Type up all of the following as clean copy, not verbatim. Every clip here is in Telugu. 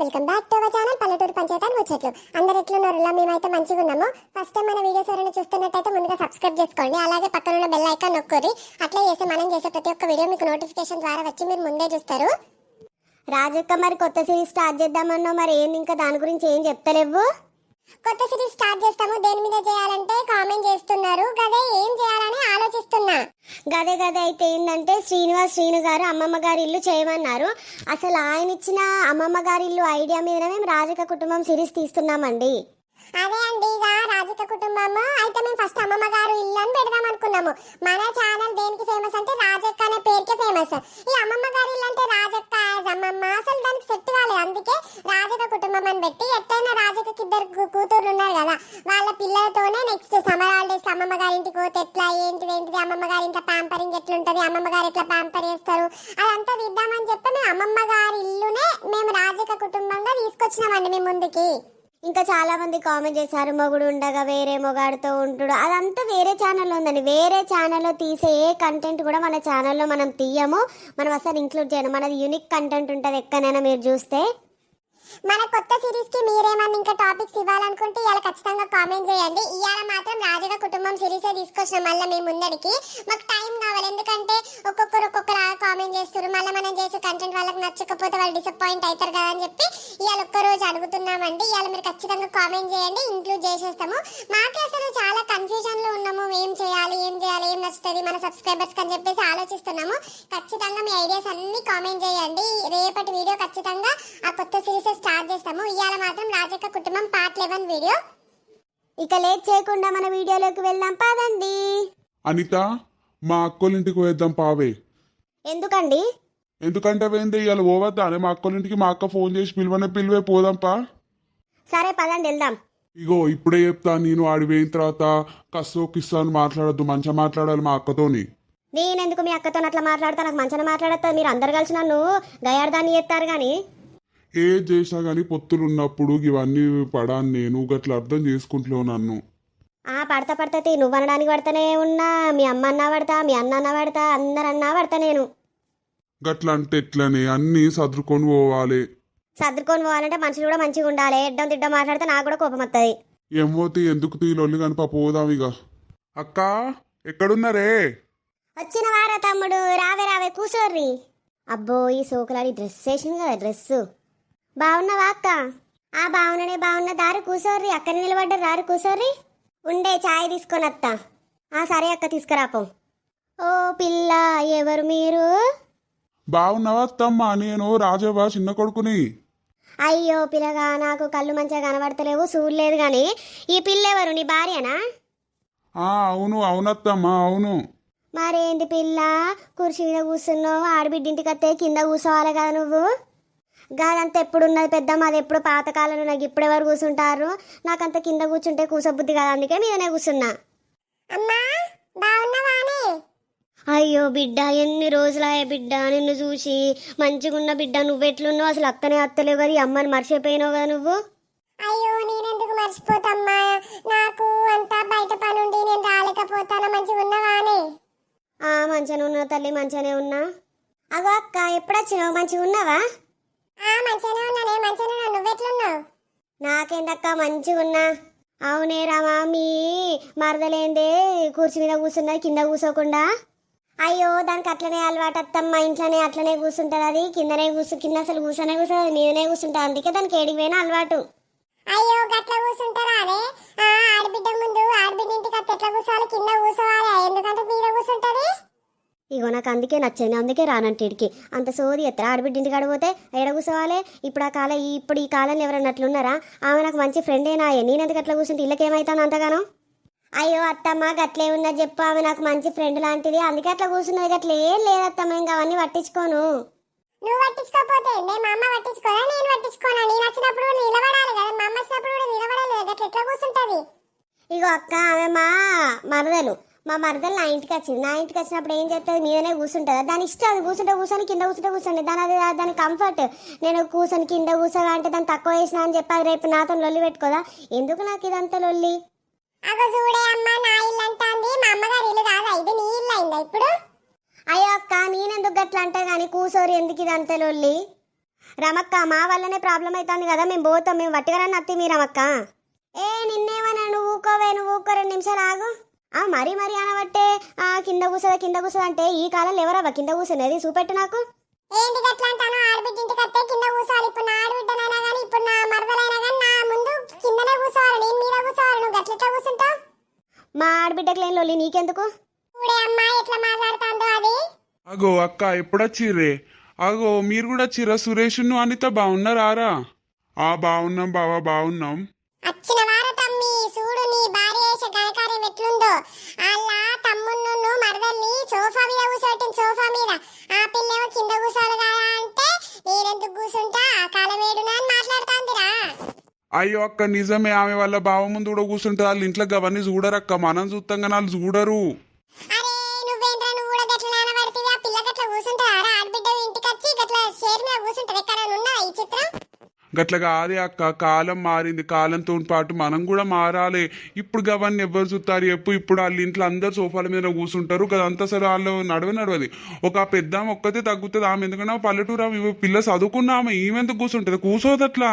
Welcome back to our channel పల్లెటూరు పంచాయతీ ముచ్చట్లు. అందరు ఎట్లున్నారు? మేమైతే మంచిగా ఉన్నాము. ఫస్ట్ టైం మన వీడియోస్ ఎవరైనా చూస్తున్నట్టయితే ముందుగా సబ్స్క్రైబ్ చేసుకోండి, అలాగే పక్కన ఉన్న బెల్ ఐకాన్ నొక్కండి. అట్లా చేస్తే మనం చేసే ప్రతి ఒక్క వీడియో మీకు నోటిఫికేషన్ ద్వారా వచ్చి మీరు ముందే చూస్తారు. రాజక్క, మరి కొత్త సిరీస్ స్టార్ట్ చేద్దామన్నావు, మరి ఏంది ఇంకా దాని గురించి ఏం చెప్తలేవు? కొత్త సిరీస్ స్టార్ట్ చేస్తాము, దేని మీద చేయాలంటే కామెంట్ చేస్తున్నారు. గదే ఏం చేయాలని ఆలోచిస్తున్నా. గదే అయితే ఏంటంటే శ్రీను గారు అమ్మమ్మ గారి ఇల్లు చేయమన్నారు. అసలు ఆయన ఇచ్చిన అమ్మమ్మ గారి ఇల్లు ఐడియా మీదనే మేము రాజక కుటుంబం సిరీస్ తీస్తున్నామండి. అదే అండి, ఇక రాజక కుటుంబము అయితే మేము ఫస్ట్ అమ్మమ్మ గారు ఇల్లు అని పెడదాం అనుకున్నాము. మన ఛానల్ దేనికి ఫేమస్ అంటే రాజక్క అనే పేరుకే ఫేమస్. ఈ అమ్మమ్మ గారి ఇల్లు అంటే రాజక్క అమ్మమ్మ అసలు దానికి సెట్ కాలేదు. అందుకే రాజక కుటుంబం అని పెట్టి, ఎట్టైనా రాజకకి ఇద్దరు కూతుర్లు ఉన్నారు కదా, వాళ్ళ పిల్లలతోనే నెక్స్ట్ సమ్మర్ హాలిడేస్ అమ్మమ్మ గారింటికి పోతే ఎట్లా ఏంటిది అమ్మమ్మ గారి ఇంట్లో ప్యాంపరింగ్ ఎట్లుంటది, అమ్మమ్మ గారు ఎట్లా ప్యాంపర్ చేస్తారు, అదంతా తీద్దామని చెప్పి మేము అమ్మమ్మ గారి ఇల్లునే మేము రాజక కుటుంబంగా తీసుకొచ్చినామండి మేము ముందుకి. ఇంకా చాలా మంది కామెంట్ చేశారు, మొగుడు ఉండగా వేరే మొగాడితో ఉంటుడు, అదంతా వేరే ఛానల్లో ఉందండి. వేరే ఛానల్లో తీసే ఏ కంటెంట్ కూడా మన ఛానల్లో మనం తీయము, మనం అసలు ఇంక్లూడ్ చేయము. మనది యూనిక్ కంటెంట్ ఉంటుంది ఎక్కడైనా మీరు చూస్తే. మన కొత్త సిరీస్ కి మీరేమన్నా ఇంకా టాపిక్స్ ఇవ్వాలనుకుంటే ఇవాళ ఖచ్చితంగా కామెంట్ చేయండి. ఇవాళ మాత్రం రాజుల కుటుంబం సిరీసే తీసుకొచ్చిన మళ్ళీ మేము ముందడికి. మాకు టైం కావాలి, ఎందుకంటే ఒక్కొక్కరు కామెంట్ చేస్తారు. మళ్ళీ మనం చేసే కంటెంట్ వాళ్ళకి నచ్చకపోతే వాళ్ళు డిసప్పాయింట్ అవుతారు కదా అని చెప్పి ఇవాళ ఒక్కరోజు అడుగుతున్నామండి. ఇవాళ మీరు ఖచ్చితంగా కామెంట్ చేయండి, ఇంక్లూడ్ చేసేస్తాము. మాకే అసలు చాలా కన్ఫ్యూజన్ లో ఉన్నాము, ఏం చేయాలి ఏం నచ్చుతుంది మన సబ్స్క్రైబర్స్ అని చెప్పేసి ఆలోచిస్తున్నాము. ఖచ్చితంగా మీ ఐడియాస్ అన్ని కామెంట్ చేయండి. రేపటి వీడియో ఖచ్చితంగా ఆ కొత్త సిరీస్ స్టార్ట్ చేస్తాము. ఇవాళ మాత్రం రాజక్క కుటుంబం పార్ట్ 11 వీడియో. ఇక లేట్ చేయకుండా మన వీడియోలోకి వెళ్దాం పదండి. అనిత, మా అక్కోళ్ళింటికి పోయేద్దాం పావే. ఎందుకండి? ఎందుకంటే వేంది ఇవాళ పోవద్దానే మా అక్కోళ్ళింటికి? మా అక్క ఫోన్ చేసి పిలివే పోదాంపా. సరే పదండి వెళ్దాం. ఇగో ఇప్పుడే చెప్తా, నేను ఆడి పోయిన తర్వాత కస్సో కిస్సో అని మాట్లాడద్దు, మంచిగా మాట్లాడాలి మా అక్కతోని. నేనెందుకు మీ అక్కతో అట్లా మాట్లాడతా? నాకు మంచిగా మాట్లాడతా. మీరు అందరు కలిసి నన్ను గయార్దాన్ని చేస్తారు కానీ. ఏ చేసినా గానీ పొత్తులు ఉన్నప్పుడు ఇవన్నీ పడాను నేను, గట్లా అర్థం చేసుకుంటలేవు నన్ను. పడతా నువ్వు అనడానికి పడతానే ఉన్నా, మీ అమ్మ అన్నా పడతా, మీ అన్న అన్నా పడతా, అందరు అన్నా పడతా నేను. గట్లా అంటే ఎట్లనే అన్నీ సర్దుకొని పోవాలి. సర్దుకొని పోవాలంటే మనుషులు కూడా మంచిగా ఉండాలి. ఎడ్డం తిడ్డం మాట్లాడితే నాకు కూడా కోపం వస్తుంది. ఏమోతి ఎందుకు తీలొల్లి కనిపా, పోదాం ఇక. అక్క ఎక్కడున్నారే? వచ్చిన వారా తమ్ముడు, రావే కూర్చోర్రి. అబ్బో, ఈ సోకులాడి డ్రెస్ వేసింది కదా, డ్రెస్ బాగున్నావా అక్క? బాగున్నా దారి కూర్చోర్రి. అక్కడ నిలబడ్డారు, దారి కూర్చోర్రి. ఉండే చాయ్ తీసుకొని వస్తా. సరే అక్క, తీసుకురాపో. ఓ పిల్ల, ఎవరు మీరు? బాగున్నావా అత్తమ్మ? నేను రాజవ్వ చిన్న కొడుకుని. అయ్యో పిల్లగా, నాకు కళ్ళు మంచిగా కనబడతలేవు, చూడలేదు గాని. ఈ పిల్ల ఎవరు, నీ భార్యనా? అవునత్తమ్మ, అవును. మరేంటి పిల్ల, కుర్చీ మీద కూర్చున్నావు? ఆడబిడ్డింటికి వస్తే కింద కూర్చోవాలి కదా నువ్వు. గాదంతా ఎప్పుడున్నది పెద్దమ్మ, అది ఎప్పుడు పాతకాలంలో. నాకు ఇప్పుడెవరు కూర్చుంటారు? నాకంత కింద కూర్చుంటే కూర్చోబుద్ధి కదా, అందుకే మీదనే కూర్చున్నా. అయ్యో బిడ్డ, ఎన్ని రోజులాయే బిడ్డ నిన్ను చూసి. మంచిగున్న బిడ్డ, నువ్వెట్లున్నావు? అసలు అత్తలేవు కదా, అమ్మని మర్చిపోయినావు కదా నువ్వు. అయ్యో, నేనెందుకు మర్చిపోతమ్మా, నాకు అంతా బయట పనుండి నేను రాలేకపోతాను. మంచిగా ఉన్నవానే? మంచిగానే ఉన్నా తల్లి, మంచిగానే ఉన్నా. అగో అక్క, ఎప్పుడొచ్చినావు? మంచిగా ఉన్నావా? మంచిగానే ఉన్నానే, మంచిగానే ఉన్నా. నువ్వెట్లున్నావు? నాకేందక్క, మంచిగా ఉన్నా. అవునే రామా, మీ మరదలేందే కుర్చీ మీద కూర్చున్నది, కింద కూర్చోకుండా? అయ్యో, దానికి అట్లనే అలవాటు అత్తమ్మ, ఇంట్లోనే అట్లనే కూర్చుంటుంది. అది కింద అసలు కూర్చోదు, మీదనే కూర్చుంటుంది. అందుకే దానికి ఏడికి పోయినా అలవాటు. అయ్యో, గట్ల కూర్చుంటారా? అదే ఆడబిడ్డ ముందు ఆడబిడ్డ ఇంటికి అత్త ఎట్లా కూర్చోవాలి? కింద కూర్చోవాలి, ఎందుకంటే మీద కూర్చుంటది. ఇగో నాకు అందుకే నచ్చింది, అందుకే రానంటిడికి అంత సోది ఎత్తరా. ఆడబిడ్డ ఇంటికి అడిగిపోతే ఎడ కూర్చోవాలి? ఇప్పుడు ఈ కాలంలో ఎవరన్నా అట్లున్నారా? ఆమె నాకు మంచి ఫ్రెండేనాయే, నేనెందుకు అట్లా కూర్చుంటే ఇళ్ళకేమవుతాను అంతగానో? అయ్యో అత్తమ్మ, గట్లే ఉన్నది చెప్పు, ఆమె నాకు మంచి ఫ్రెండ్ లాంటిది, అందుకే అట్లా కూర్చున్నది. గట్ల ఏం లేదత్తమ్మ, ఇంకా అవన్నీ పట్టించుకోను. నువ్వు పట్టించుకోపోతే మా అమ్మ పట్టించుకోదా? నేను పట్టించుకోనా? నేను వచ్చినప్పుడు నిలబడాలి కదా, మా అమ్మ వచ్చినప్పుడు కూడా నిలబడాలి కదా, గట్ల ఎట్లా కూర్చుంటది? ఇగో అక్క, ఆమె మా మరదలు నా ఇంటికి వచ్చింది. నా ఇంటికి వచ్చినప్పుడు ఏం చేస్తుంది? మీదనే కూర్చుంటుందా? దాని ఇష్టం, అది కూర్చుని కింద కూర్చోండి. దాని కంఫర్ట్. నేను కూర్చొని కింద కూర్చోగా అంటే దాన్ని తక్కువ వేసినా అని చెప్పి అది రేపు నాతో లొల్లి పెట్టుకోదా? ఎందుకు నాకు ఇదంతా లొల్లి? అగో చూడే అమ్మ, నా ఇల్లు అంటాంది, మా అమ్మగారి ఇల్లు కాదా, ఇది నీ ఇల్లు అయిందా ఇప్పుడు? అయ్యో అక్క, నేనెందుకు గట్లా అంటే గానీ కూసోరు, ఎందుకు ఇదంతా లొల్లి? రమక్క మా వల్లనే ప్రాబ్లం అవుతుంది కదా, మేము పోతాం, మేము వట్టిగానే నత్తి మీ రమక్క. ఏ నిన్నేమన్నా, నువ్వు ఊకోవే, నువ్వు ఊకో, 2 నిమిషాలు ఆగు. మరీ అనబట్టే కింద కూసదా అంటే ఈ కాలంలో ఎవరవ్వ కింద కూర్చునేది, చూపెట్టు నాకు. ఏంటి గట్లా అంటాను? ఆడబిడ్డ ఇంటికి వస్తే కింద కూర్చోవాలి. ఇప్పుడు నా ఆడబిడ్డనైనా కానీ ఇప్పుడు నా మరదలైనా కానీ నా ముందు కిందనే కూర్చోవాలి, నేను మీద కూర్చోవాలి. నువ్వు గట్లెట్లా కూర్చుంటావు? మా ఆడబిడ్డకు లేని లొల్లి నీకెందుకు? చూడే అమ్మా ఎట్లా మాట్లాడుతుందో అది. అగో అక్క ఎప్పుడొచ్చిర్రే? అగో మీరు కూడా వచ్చిర్రా? సురేష్ అనిత బాగున్నారా? బాగున్నాం బావా, బాగున్నాం. వచ్చిన వార తమ్మి చూడు నీ భార్య చేసే ఘనకార్యం ఎట్లుందో. అలా తమ్మున్ను మరదల్ని సోఫా మీద కూర్చోబెట్టింది, సోఫా మీద. ఆ పిల్లేమో కింద కూర్చోను కదా అంటే నేనెందుకు కూర్చుంటా, ఆ కాలం వేడునా అని మాట్లాడుతాందిరా. అయ్యో అక్క నిజమే, ఆమె వాళ్ళ బావ ముందు కూడా కూర్చుంటే వాళ్ళు ఇంట్లో అవన్నీ చూడరక్క, మనం చూస్తాం కానీ వాళ్ళు చూడరు. అరే నువ్వేంద్రా, నువ్వు కూడా గట్ల నానబడితే ఆ పిల్ల గట్ల కూర్చుంటారా? ఆడబిడ్డ ఇంటికి వచ్చి గట్ల షేర్ మీద కూర్చుంటది. ఎక్కడ ఉన్నా ఈ చిత్రం? గట్ల కాదే అక్క, కాలం మారింది, కాలంతో పాటు మనం కూడా మారాలి. ఇప్పుడు గవన్నీ ఎవరు చూస్తారు ఇప్పుడు వాళ్ళ ఇంట్లో అందరు సోఫాల మీద కూర్చుంటారు కదంతా, సరే వాళ్ళు నడవది. ఒక పెద్ద ఒక్కతే తగ్గుతుంది ఆమె, ఎందుకంటే పల్లెటూరు ఆమె పిల్ల చదువుకున్నామె, ఈమెందుకు కూర్చుంటుంది? కూర్చోదు అట్లా.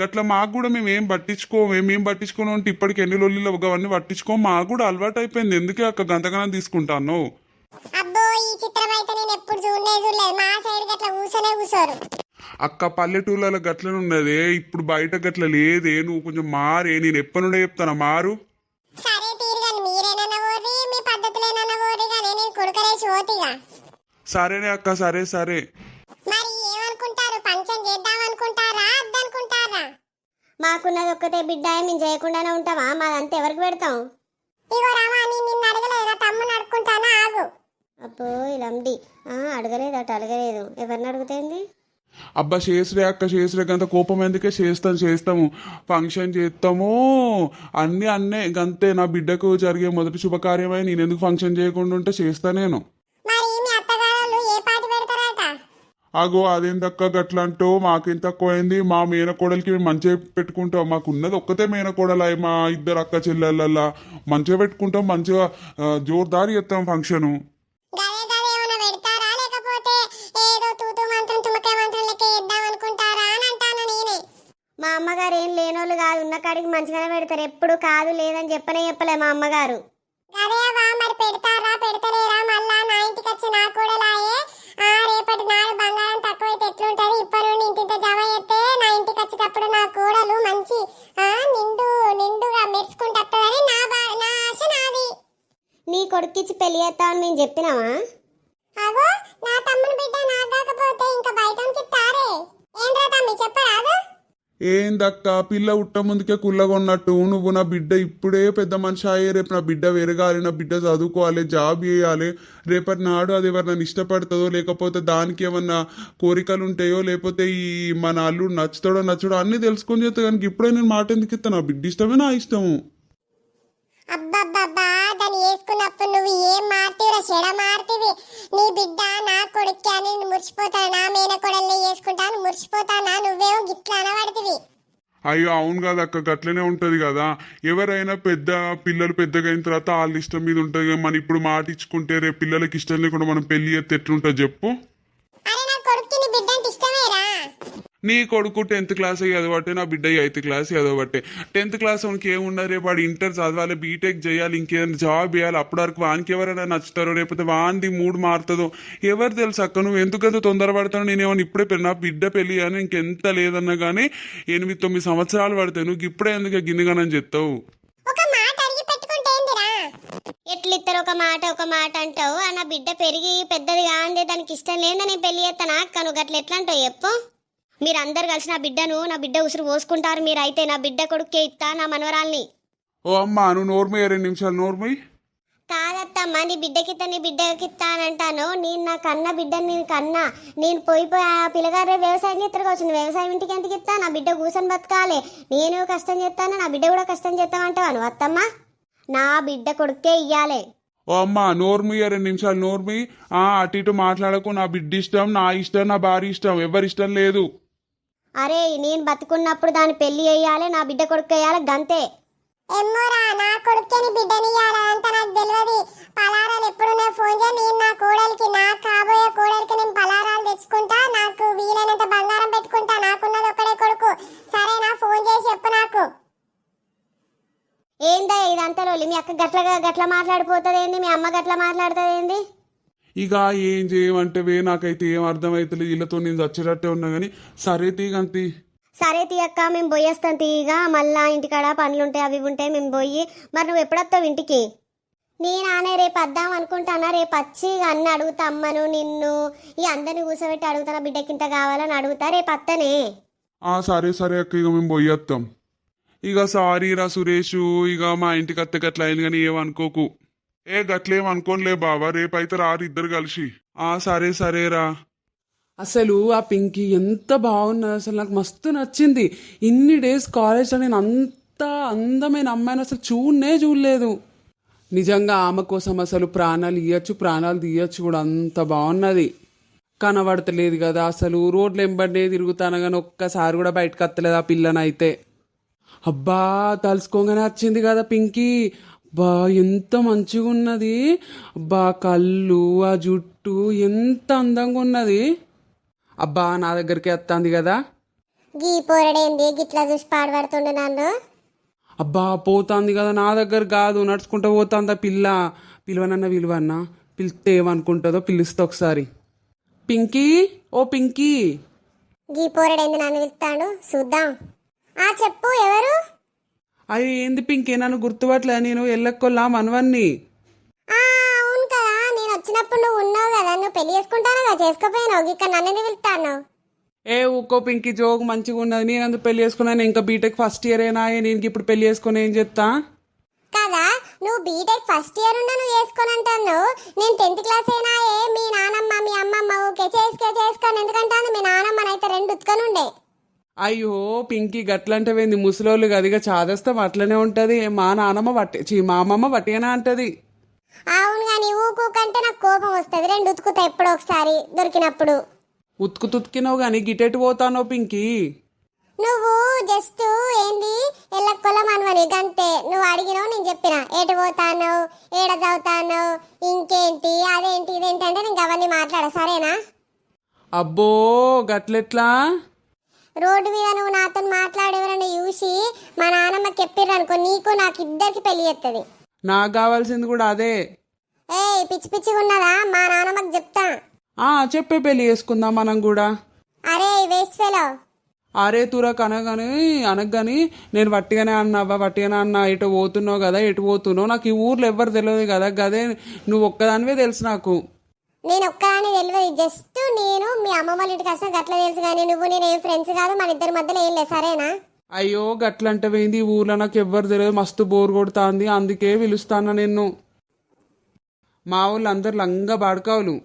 గట్ల మాకు కూడా మేమేం పట్టించుకోను అంటే ఇప్పటికి ఎన్ని లొల్లిలో అవన్నీ పట్టించుకోము, మాకు కూడా అలవాటు అయిపోయింది. ఎందుకే అక్క గంతగానం తీసుకుంటాను? అబ్బో ఈ చిత్రం అయితే నేను ఎప్పుడు చూడలేదు. మా సైడ్ గట్ల కూర్చోరు. అక్క పల్లెటూళ్ళలో గట్లనే ఉన్నదే, ఇప్పుడు బయట గట్ల లేదే. నువ్వు కొంచెం మారే, నేను ఎప్పటి నుండే చెప్తాను మారు. సరే తీరుగాని మీరేనన్నవోరి, మీ పద్ధతులేనన్నవోరి గానీ నేను కొడుకరేసి ఓతిగా. సరేనే అక్క, సరే. మరి ఏమనుకుంటారు? పంచం చేద్దాం అనుకుంటారా అద్దనుకుంటారా? మాకున్నది ఒక్కతే బిడ్డ, మేము చేయకుండానే ఉంటామా? మాదంతా ఎవరికి పెడతాం? ఇగో రామా, నేను నిన్ను అడగలేదు, నా తమ్ముని అడుక్కుంటానా, ఆగు. అబ్బో ఇలండి అడగలేదు. ఎవరిని అడుగుతుంది? అబ్బా చేసుడే అక్క, చేసుడే గంత కోపం ఎందుకే? చేస్తాము, ఫంక్షన్ చేస్తాము, అన్నీ గంతే. నా బిడ్డకు జరిగే మొదటి శుభకార్యమై నేను ఎందుకు ఫంక్షన్ చేయకుండా ఉంటే చేస్తా నేను. మరి మీ అత్తగారు ఏ పాటి పెడతారట? అగో అదేందక్క గట్లా అంటూ? మాకేం తక్కువైంది? మా మేనకోడలికి మేము మంచిగా పెట్టుకుంటాం. మాకున్నది ఒక్కతే మేనకోడల, మా 2 అక్క చెల్లెళ్ళ మంచిగా పెట్టుకుంటాం, మంచిగా జోర్దారి చేస్తాం ఫంక్షను. మా అమ్మగారు ఏం లేనోళ్ళు కాదు, ఉన్న కాడికి మంచిగానే పెడతారు. ఎప్పుడు కాదు లేదని చెప్పలే మా అమ్మగారు. మరి పెడతారా పెడతలేరా? మళ్ళా నా ఇంటికి వచ్చి నా కూడలాయే రేపటి నాడు బంగారం తక్కువైతే ఎట్లుంటది? ఇప్పటి నుండి ఇంత జమ అయితే నా ఇంటికి వచ్చేటప్పుడు నా కూడలు మంచి నిండుగా మెరుచుకుంటదని నా ఆశ నాది. నీ కొడుకిచ్చి పెళ్లి చేస్తామని మేము చెప్పినావా? అగో నా తమ్ముని బిడ్డ నాకు కాకపోతే ఇంకా బయటకి తారే. ఏంద్రా తమ్మి చెప్పరాదు? ఏందక్క పిల్ల ఉట్ట ముందుకే కుల్లగొన్నట్టు? నువ్వు నా బిడ్డ ఇప్పుడే పెద్ద మనిషి అయ్యే, రేపు నా బిడ్డ పెరగాలి, నా బిడ్డ చదువుకోవాలి, జాబ్ చేయాలి. రేపటి నాడు అది ఎవరినైనా ఇష్టపడుతుందో, లేకపోతే దానికి ఏమన్నా కోరికలు ఉంటాయో, లేకపోతే ఈ మన అల్లుడు నచ్చుడో అన్నీ తెలుసుకొని చేస్తా. కానీ ఇప్పుడే నేను మాట ఎందుకు ఇస్తా? నా బిడ్డ ఇష్టమే నా ఇష్టము. అబ్బబ్బబ్బా దాన్ని వేసుకున్నప్పుడు నువ్వు ఏం మారుతీరా? చెడ మారుతీవి. నీ బిడ్డ నా కొడుక్కి అని మురిచిపోతాను, నా మేనకోడల్ని వేసుకుంటాను మురిచిపోతానా? నువ్వేమో గిట్లా అనబడుతుంది. అయ్యో అవును కదా అక్క, గట్లనే ఉంటది కదా. ఎవరైనా పిల్లలు పెద్దగా అయిన తర్వాత వాళ్ళ ఇష్టం మీద ఉంటుంది. మనం ఇప్పుడు మాట ఇచ్చుకుంటే రేపు పిల్లలకి ఇష్టం లేకుండా మనం పెళ్లి చేస్తే ఎట్లుంటుంది చెప్పు? అరే నా కొడుక్కి నీ బిడ్డ అంటే ఇష్టమేరా? నీ కొడుకు 10th క్లాస్ చదవబట్టే, నా బిడ్డ 8th క్లాస్ చదవబట్టే. 10th క్లాస్ వానికి ఏమున్నది? రేపు వాడు ఇంటర్ చదవాలి, బీటెక్ చేయాలి, ఇంకేదైనా జాబ్ చేయాలి. అప్పటి వరకు వానికి ఎవరైనా నచ్చుతారో, లేకపోతే వానికి మూడు మారుతుందో ఎవరు తెలుసు అక్క? నువ్వు ఎందుకంత తొందరపడతావు? నేనేమన్నా ఇప్పుడే నా బిడ్డ పెళ్ళి అని ఇంకెంత లేదన్నా కానీ 8-9 సంవత్సరాలు పడతాయి. నువ్వు ఇప్పుడే ఎందుకు గిన్నెగానని చెప్తావు? ఎట్లిద్దరు ఒక మాట అంటావు? నా బిడ్డ పెరిగి పెద్దది కాందే, దానికి ఇష్టం లేదా నేను పెళ్లి చేస్తానా అక్క? నువ్వు గట్ల ఎట్లా అంటావు చెప్పు? మీరందరు కలిసి నా బిడ్డ ఉసురు పోసుకుంటారు. మీరైతే నా బిడ్డ కొడుకే ఇస్తా, నా మనవరాల్ని. ఓ అమ్మా నువ్వు నోర్మయ్య 2 నిమిషాలు నోర్మయ్య. కాదత్తమ్మా, నీ బిడ్డకిత్తా అని అంటాను. నేను నా కన్న బిడ్డని నేను పోయి ఆ పిల్లగారు వ్యవసాయం చేస్తారు కావచ్చు. వ్యవసాయం ఇంటికి ఎందుకు ఇస్తా? నా బిడ్డ కూర్చొని బతకాలి, నేను కష్టం చేస్తాను, నా బిడ్డ కూడా కష్టం చేస్తామంటావా నువ్వు అత్తమ్మా? నా బిడ్డ కొడుకే ఇయ్యాలి. ఓ అమ్మ నోర్మయ్య 2 నిమిషాలు నోర్మయ్య. అటు ఇటు మాట్లాడకు. నా బిడ్డ ఇష్టం, నా ఇష్టం, నా భార్య ఇష్టం, ఎవరిష్టం లేదు. అరే నేను బతుకున్నప్పుడు దాన్ని పెళ్లి చేయాలి, నా బిడ్డ కొడుకు వేయాలి, గంతే. ఎమ్మోరా నా కొడుకుని బిడ్డనియాలా అంత నాకు తెలియదు. పలారాలు ఎప్పుడు నేను ఫోన్ చేయ, నేను నా కోడలికి, నా కాబోయే కోడలికి నేను పలారాలు తెచ్చుకుంటా, నాకు వీలైనంత బంగారం పెట్టుకుంటా, నాకున్నది ఒక్కడే కొడుకు. సరేనా, ఫోన్ చేసి చెప్పు నాకు. ఏందా ఇదంతా లోలి? మీ అక్క గట్ల మాట్లాడిపోతుంది ఏంది? మీ అమ్మ గట్ల మాట్లాడుతుంది ఏంది? ఇక ఏం చేయమంటే నాకైతే ఏం అర్థమవుతుంది. వీళ్ళతో నేను చచ్చేటట్టే ఉన్నా కానీ సరే తీగంతి. సరే తీయక్క, మేము పోయేస్తాం తీయగా. మళ్ళా ఇంటికాడ పనులుంటాయి, అవి ఉంటాయి, మేము పోయి. మరి నువ్వు ఎప్పుడొస్తావు ఇంటికి? నేనానే రేపు వద్దాం అనుకుంటానా. రేపు వచ్చి ఇక అన్ని అడుగుతా, అమ్మను నిన్ను ఈ అందరిని కూర్చోబెట్టి అడుగుతానా, బిడ్డకి ఇంత కావాలని అడుగుతా. రేపు అత్తనే. సరే సరే అక్క, ఇక మేము పోయేస్తాం. ఇక సారీ రా సురేష్, ఇక మా ఇంటికి అత్తే గట్ల అయింది కానీ ఏమనుకోకు. గట్లేం అనుకోనిలే బాబా, రేపైతే రారు ఇద్దరు కలిసి. సరే సరేరా. అసలు ఆ పింకీ ఎంత బాగున్నది, అసలు నాకు మస్తు నచ్చింది. ఇన్ని డేస్ కాలేజ్లో నేను అంత అందమైన అమ్మాయిని అసలు చూడలేదు. నిజంగా ఆమె కోసం అసలు ప్రాణాలు ఇవ్వచ్చు, ప్రాణాలు తీయచ్చు కూడా. అంత బాగున్నది. కనబడతలేదు కదా అసలు, రోడ్లు ఎంబడే తిరుగుతాను కానీ ఒక్కసారి కూడా బయటకు వస్తలేదు ఆ పిల్లనైతే. అబ్బా తలుసుకోగానే వచ్చింది కదా పింకీ. బా ఎంత మంచిగా ఉన్నది. అబ్బా కళ్ళు, ఆ జుట్టు ఎంత అందంగా ఉన్నది. అబ్బా నా దగ్గరికి వస్తుంది కదా. గీ పోరడేంది గిట్లా చూసి పాడబడుతుండే నన్ను? అబ్బా పోతుంది కదా నా దగ్గర కాదు, నడుచుకుంటూ పోతుందా పిల్ల. విలువన్నా పిలిస్తే ఏమనుకుంటుందో, పిలుస్తా ఒకసారి. పింకీ, ఓ పింకీ. గీ పోరడేంది నన్ను పిలుస్తాడు, చూద్దాం. చెప్పు, ఎవరు? అయ్యి ఏంది పింకీ, నన్ను గుర్తుపట్లే, నేను ఎల్లక్కొల్లా మనవన్ని. అవును కదా, నేను వచ్చినప్పుడు నువ్వు ఉన్నావు కదా, నువ్వు పెళ్లి చేసుకుంటాను కదా, చేసుకోపోయినావు. ఇక్కడ నన్ను పిలుస్తాను. ఊకో పింకీ, జోక్ మంచిగా ఉన్నది. నేను అందుకు పెళ్లి చేసుకున్నాను, ఇంకా బీటెక్ ఫస్ట్ ఇయర్ అయినా, నేను ఇప్పుడు పెళ్లి చేసుకుని ఏం చెప్తా కదా. నువ్వు బీటెక్ ఫస్ట్ ఇయర్ ఉన్నా నువ్వు చేసుకొని అంటాను. నేను 10th క్లాస్ అయినా మీ నానమ్మ మీ అమ్మమ్మ ఓకే చేసుకోని ఎందుకంటాను. మీ నానమ్మనైతే 2 ఉత్తుకొని ఉండే. అయ్యో పింకీ గట్లంటవేంది, ముసలోళ్ళు గదిగా చాదస్తాం అట్లనే ఉంటది. మా నానమ్మ మా అమ్మమ్మ వట్టిగానే అంటది. అవును కానీ ఊకంటే నాకు కోపం వస్తుంది. 2 ఉతుకుతా ఎప్పుడో ఒకసారి దొరికినప్పుడు. ఉతుకినావు గాని గిటెటు పోతానో పింకీ? నువ్వు జస్ట్ ఏంది ఎల్లకొల్ల మనవని గంతే. నువ్వు అడిగినావు, నేను చెప్పిన ఏటు పోతాను, ఏడ చదువుతాను, ఇంకేంటి అదేంటి ఇదేంటి అంటే నేను అవన్నీ మాట్లాడ, సరేనా? అబ్బో గట్లెట్లా? రోడ్డు మీద నువ్వు నాతో మాట్లాడేవరని చూసి మా నాన్నమ్మకి చెప్పిర్రనుకో, నీకు నాకు ఇద్దరికి పెళ్లి చేస్తుంది. నాకు కావాల్సింది కూడా అదే. పిచ్చి పిచ్చిగా ఉన్నదా? మా నాన్నమ్మకి చెప్తా. చెప్పే పెళ్లి చేసుకుందాం మనం కూడా. అరే వేస్ట్ ఫెలో. అరే తురకు అనగాని నేను వట్టిగానే అన్నా. ఎటు పోతున్నావు కదా, ఎటు పోతున్నావు, నాకు ఈ ఊర్లో ఎవ్వరు తెలియదు కదా, గదే నువ్వు ఒక్కదానివే తెలుసు నాకు. నేను ఒక్కదాని తెలియదు, జస్ట్ నేను మీ అమ్మ వాళ్ళ ఇంటికి వస్తే గట్ల తెలుసు కానీ నువ్వు నేను ఏం ఫ్రెండ్స్ కాదు, మన ఇద్దరి మధ్యలో ఏం లేదు, సరేనా? అయ్యో గట్లంటవేంది, ఈ ఊర్లో నాకు ఎవ్వరు తెలియదు, మస్తు బోర్ కొడుతుంది, అందుకే పిలుస్తాను నిన్ను. మా ఊళ్ళు అందరు లంగా బాడుకావులు.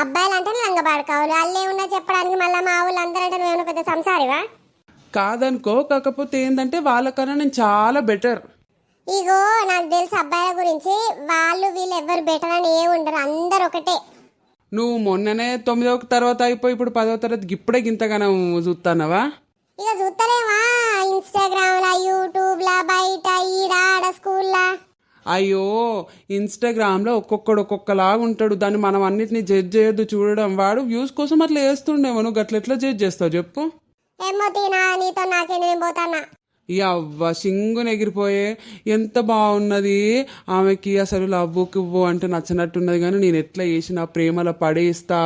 అబ్బాయిలు అంటే లంగా బాడుకావులు, అల్లే ఉన్నా చెప్పడానికి. మళ్ళీ మా ఊళ్ళు అందరూ అంటే నువ్వేమో పెద్ద సంసారివా? కాదనుకో, కాకపోతే ఏంటంటే వాళ్ళకన్నా నేను చాలా బెటర్. ఇగో నాకు తెలుసు అబ్బాయిల గురించి, వాళ్ళు వీళ్ళు ఎవ్వరు బెటర్ అని ఏ ఉండరు, అందరు ఒకటే. నువ్వు మొన్ననే 9వ తర్వాత అయిపోయి ఇప్పుడు 10వ తరగతికి ఇప్పుడే గింతగానో చూస్తానవా? ఇక చూస్తలేవా ఇన్స్టాగ్రామ్ లా, యూట్యూబ్ లా, బయట ఈడ స్కూల్లా. అయ్యో ఇన్స్టాగ్రామ్లో ఒక్కొక్కలాగా ఉంటాడు, దాన్ని మనం అన్నిటిని జడ్జ్ చేయొద్దు. చూడడం వాడు వ్యూస్ కోసం అట్లా వేస్తుండేమో, నువ్వు గట్లెట్లా జడ్జ్ చేస్తావు చెప్పు? ఏమో తీనా, నీతో నాకేంది, నేను పోతానా. అవ్వ సింగుని ఎగిరిపోయే, ఎంత బాగున్నది ఆమెకి. అసలు లవ్వుకివ్వు అంటే నచ్చినట్టున్నది కానీ నేను ఎట్లా చేసిన ప్రేమలో పడేస్తా,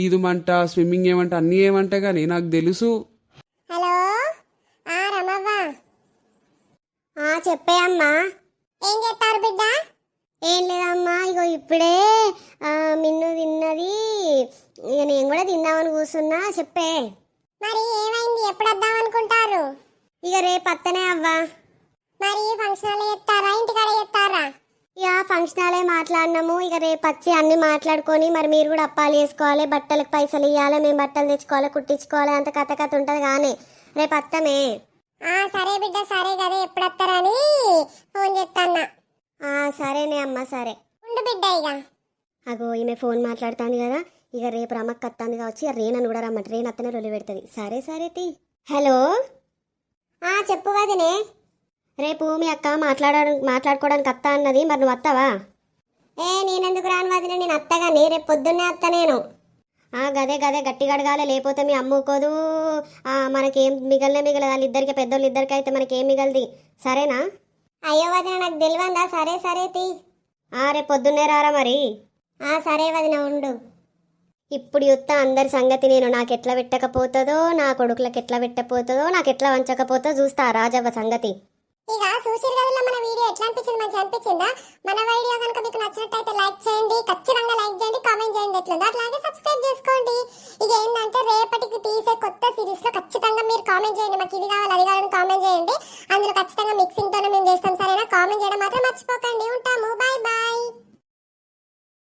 ఈదుమంట, స్విమ్మింగ్ ఏమంట, అన్నీ ఏమంట కానీ నాకు తెలుసు. హలో రమవ్వ. చెప్పే అమ్మా. ఏం చేస్తారు బిడ్డ? ఏం లేదమ్మా, ఇగో ఇప్పుడే మిన్ను తిన్నది, ఇక నేను కూడా తిందామని కూర్చున్నా. చెప్పే. మరి ఏమైంది, ఎప్పుడు వద్దాం అనుకుంటారు? ఇక రేపు అత్తనే అవ్వా. మరి ఫంక్షన్ హాల్ చేస్తారా, ఇంటికాడ చేస్తారా? ఇక ఫంక్షన్ హాలే మాట్లాడినాము, ఇక రేపు వచ్చి అన్ని మాట్లాడుకొని మరి మీరు కూడా అప్పాలు చేసుకోవాలి, బట్టలకు పైసలు ఇవ్వాలి, మేము బట్టలు తెచ్చుకోవాలి, కుట్టించుకోవాలి, అంత కథ ఉంటుంది కానీ రేపు అత్తమే. సరే బిడ్డ, సరే కదా, ఎప్పుడు వస్తారని ఫోన్ చేస్తాన్నా. సరేనే అమ్మ, సరే ఉండు బిడ్డ. ఇక అగో ఈమె ఫోన్ మాట్లాడుతుంది కదా, ఇక రేపు రమ్మక్క వస్తుంది కావచ్చు, ఇక రేనని కూడా రమ్మంట, రేను అత్తనే రొల్లి పెడుతుంది. సరే సరే తీ. హలో చెప్పు వదినే. రేపు మీ అక్క మాట్లాడుకోవడానికి అత్త అన్నది, మరి నువ్వు వస్తావా? నేనెందుకు రాను వదిన, నేను అత్తగాని రేపు పొద్దున్నే అత్త నేను. గదే గట్టిగా అడగాలి, లేకపోతే మీ అమ్ముకోదు. మనకేం మిగలదు, వాళ్ళిద్దరికి పెద్దోళ్ళు ఇద్దరికి అయితే మనకేం మిగలది. సరేనా? అయ్యో వదిన నాకు తెలియందా? సరే సరే తీ. రేపు పొద్దున్నే రారా మరి. సరే వదిన ఉండు. ఇప్పుడు యుత్త అందరి సంగతి నేను నాకెట్లా పెట్టకపోతుందో, నా కొడుకులకు ఎట్లా పెట్టపోతుందో, నాకెట్లా వంచకపోతుందో చూస్తా రాజవ్వ సంగతి. ఇక చూసిరు కదా మన వీడియో ఎట్లా అనిపించింది, మంచి అనిపించిందా? మన వీడియో కనుక మీకు నచ్చినట్టయితే లైక్ చేయండి, ఖచ్చితంగా లైక్ చేయండి, కామెంట్ చేయండి ఎట్లుందో, అట్లాగే సబ్స్క్రైబ్ చేసుకోండి. ఇక ఏంటంటే రేపటికి తీసే కొత్త సిరీస్ లో ఖచ్చితంగా మీరు కామెంట్ చేయండి, మాకు ఇది కావాలి అది కావాలని కామెంట్ చేయండి. అందులో ఖచ్చితంగా మిక్సింగ్ తోనే మేము చేస్తాం. సరేనా? కామెంట్ చేయడం మాత్రం మర్చిపోకండి. ఉంటాము. Bye bye.